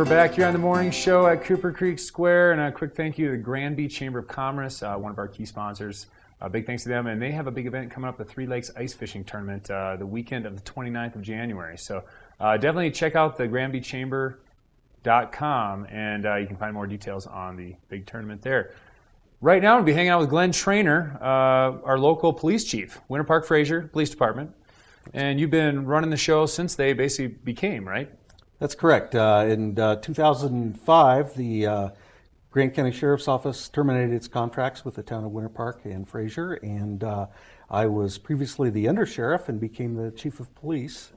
we're back here on the morning show at Cooper Creek Square, and a quick thank you to the Granby Chamber of Commerce, one of our key sponsors. Big thanks to them, and they have a big event coming up, the Three Lakes Ice Fishing Tournament, the weekend of the 29th of January. So definitely check out the GranbyChamber.com, and you can find more details on the big tournament there. Right now, we'll be hanging out with Glen Trainor, our local police chief, Winter Park Fraser Police Department, and you've been running the show since they basically became, right? That's correct. In 2005, the Grant County Sheriff's Office terminated its contracts with the town of Winter Park and Fraser, and I was previously the undersheriff and became the chief of police.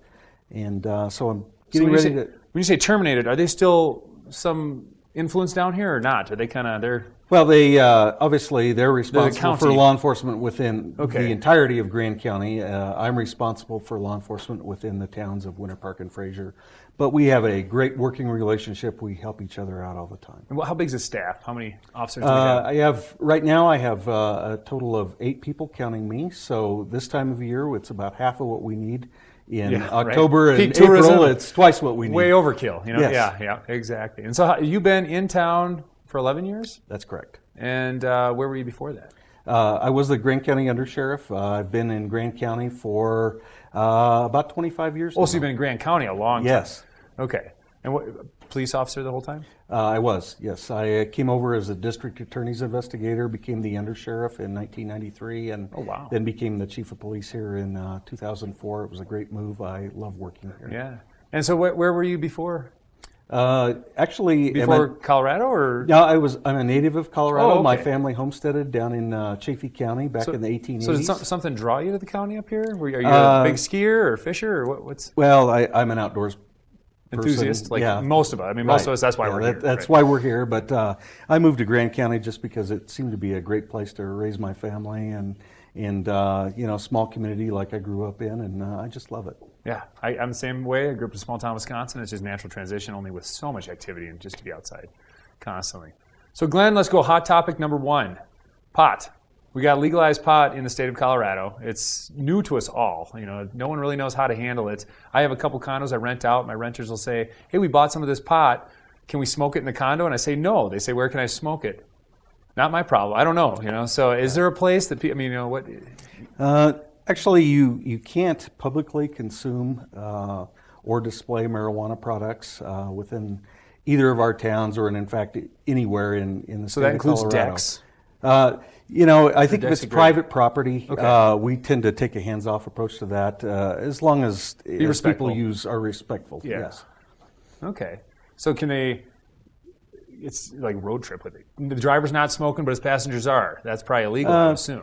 And so I'm getting ready to... When you say terminated, are they still some influence down here or not? Are they kind of... Well, they obviously they're responsible for law enforcement within the entirety of Grand County. I'm responsible for law enforcement within the towns of Winter Park and Fraser. But we have a great working relationship. We help each other out all the time. And how big is the staff? How many officers do you have? Right now I have a total of 8 people counting me. So this time of year, it's about half of what we need. In October and April, tourism, it's twice what we need. Way overkill, you know? Yes. Yeah, exactly. And so you've been in town for 11 years? That's correct. And where were you before that? I was the Grant County Undersheriff. I've been in Grant County for about 25 years. Oh, so you've been in Grant County a long time? Yes. Okay. And what, police officer the whole time? I was, yes. I came over as a district attorney's investigator, became the undersheriff in 1993, and then became the chief of police here in 2004. It was a great move. I love working here. Yeah. And so where were you before? Actually, before Colorado, or no? I'm a native of Colorado. Oh, okay. My family homesteaded down in Chaffee County back in the 1880s. So did something draw you to the county up here? Are you a big skier or fisher, or what's? Well, I'm an outdoors enthusiast, most of us. I mean, most of us. That's why we're here. That's why we're here. But I moved to Grand County just because it seemed to be a great place to raise my family and small community like I grew up in, and I just love it. Yeah, I'm the same way. I grew up in a small town, Wisconsin. It's just natural transition, only with so much activity and just to be outside constantly. So, Glenn, let's go hot topic number 1, pot. We got legalized pot in the state of Colorado. It's new to us all. You know, no one really knows how to handle it. I have a couple condos I rent out. My renters will say, "Hey, we bought some of this pot. Can we smoke it in the condo?" And I say, "No." They say, "Where can I smoke it?" Not my problem. I don't know. You know. So, is there a place that people? I mean, you know what? Actually, you can't publicly consume or display marijuana products within either of our towns, or in fact anywhere in the state of Colorado. So that includes decks? I think if it's private property, we tend to take a hands-off approach to that, as long as people are respectful. Yeah. Yes. Okay. So can they? It's like road trip with it. The driver's not smoking, but his passengers are. That's probably illegal, I assume.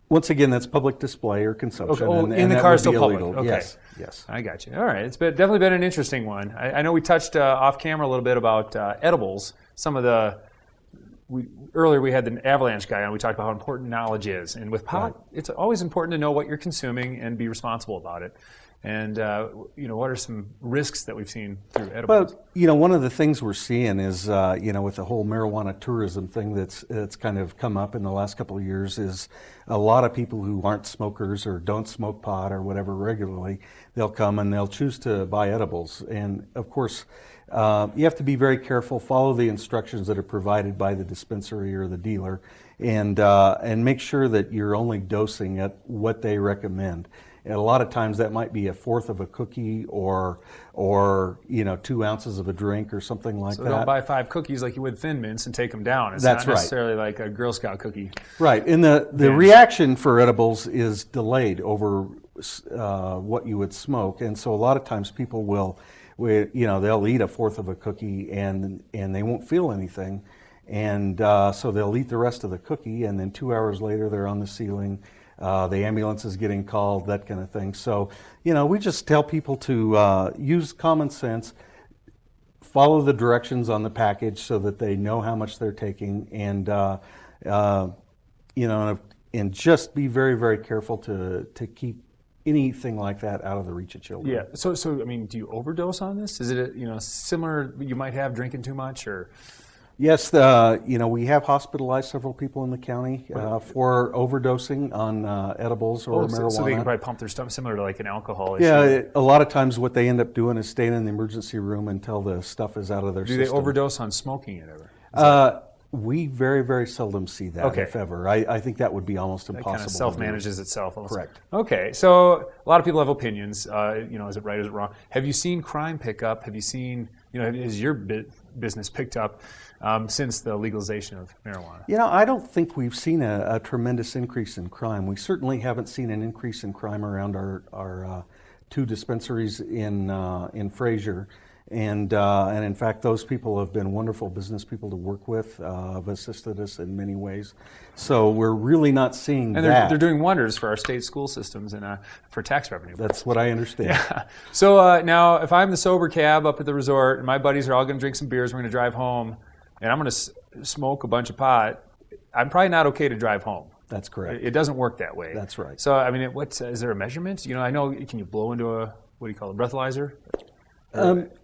Once again, that's public display or consumption. Okay. And in the car is still public. Illegal. Okay. Yes. I got you. All right. It's definitely been an interesting one. I know we touched off camera a little bit about edibles. Some of the earlier we had the avalanche guy on. We talked about how important knowledge is, and with pot, it's always important to know what you're consuming and be responsible about it. And what are some risks that we've seen through edibles? Well, one of the things we're seeing is, with the whole marijuana tourism thing that's kind of come up in the last couple of years, is a lot of people who aren't smokers or don't smoke pot or whatever regularly, they'll come and they'll choose to buy edibles. And of course, you have to be very careful, follow the instructions that are provided by the dispensary or the dealer, and make sure that you're only dosing at what they recommend. And a lot of times that might be 1/4 of a cookie or 2 ounces of a drink or something like that. So don't buy 5 cookies like you would Thin Mints and take them down. It's That's not necessarily like a Girl Scout cookie. Right. And the reaction for edibles is delayed over what you would smoke. And so a lot of times people they'll eat 1/4 of a cookie and they won't feel anything. And so they'll eat the rest of the cookie, and then 2 hours later they're on the ceiling. The ambulance is getting called, that kind of thing. So, we just tell people to use common sense, follow the directions on the package so that they know how much they're taking, and and just be very, very careful to keep anything like that out of the reach of children. Yeah. So I mean, do you overdose on this? Is it similar? You might have drinking too much, or Yes, we have hospitalized several people in the county for overdosing on edibles or marijuana. So they can probably pump their stomach, similar to like an alcohol issue. Yeah, a lot of times what they end up doing is staying in the emergency room until the stuff is out of their system. Do they overdose on smoking it ever? We very, very seldom see that, if ever. I think that would be almost impossible. It kind of self-manages itself. Also. Correct. Okay, so a lot of people have opinions. Is it right, is it wrong? Have you seen crime pick up? Have you seen, has your business picked up since the legalization of marijuana? I don't think we've seen a tremendous increase in crime. We certainly haven't seen an increase in crime around our 2 dispensaries in Fraser. And in fact, those people have been wonderful business people to work with, have assisted us in many ways. So we're really not seeing that. And they're doing wonders for our state school systems and for tax revenue. That's what I understand. Yeah. So now, if I'm the sober cab up at the resort, and my buddies are all going to drink some beers, we're going to drive home, and I'm going to smoke a bunch of pot, I'm probably not okay to drive home. That's correct. It doesn't work that way. That's right. So, I mean, is there a measurement? I know, can you blow into a breathalyzer?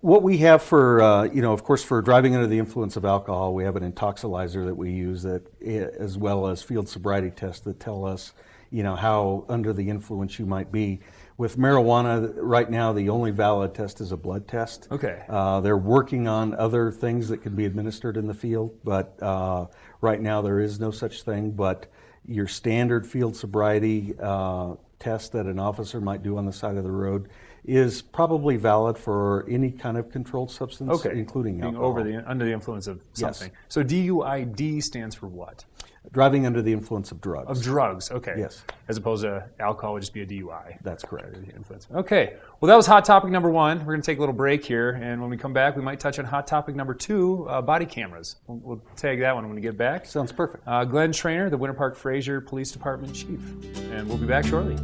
What we have for, of course, for driving under the influence of alcohol, we have an intoxilizer that we use as well as field sobriety tests that tell us, how under the influence you might be. With marijuana, right now, the only valid test is a blood test. Okay. They're working on other things that can be administered in the field, but right now there is no such thing. But your standard field sobriety test that an officer might do on the side of the road is probably valid for any kind of controlled substance, including alcohol. Under the influence of something. Yes. So DUID stands for what? Driving under the influence of drugs. Of drugs, okay. Yes. As opposed to alcohol would just be a DUI. That's correct. Okay. Well, that was hot topic number 1. We're going to take a little break here, and when we come back, we might touch on hot topic number 2, body cameras. We'll tag that one when we get back. Sounds perfect. Glen Trainor, the Winter Park Fraser Police Department Chief. And we'll be back shortly.